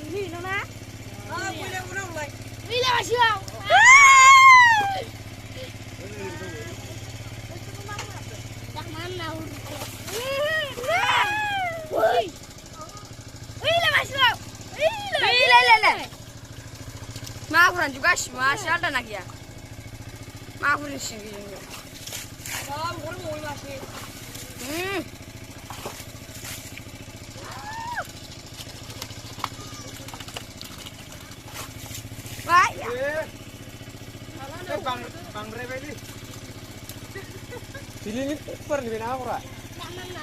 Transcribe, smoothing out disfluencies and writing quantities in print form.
Ini nona. Boleh. Bila masih mau. Dah mana Woi. Bila masih mau. Bila. Maafkan juga masih ada lagi ya. Maafkan sih. Mau masih. Baik ya. Bang Rebe ini. Sini ini super nih, kenapa, Pak?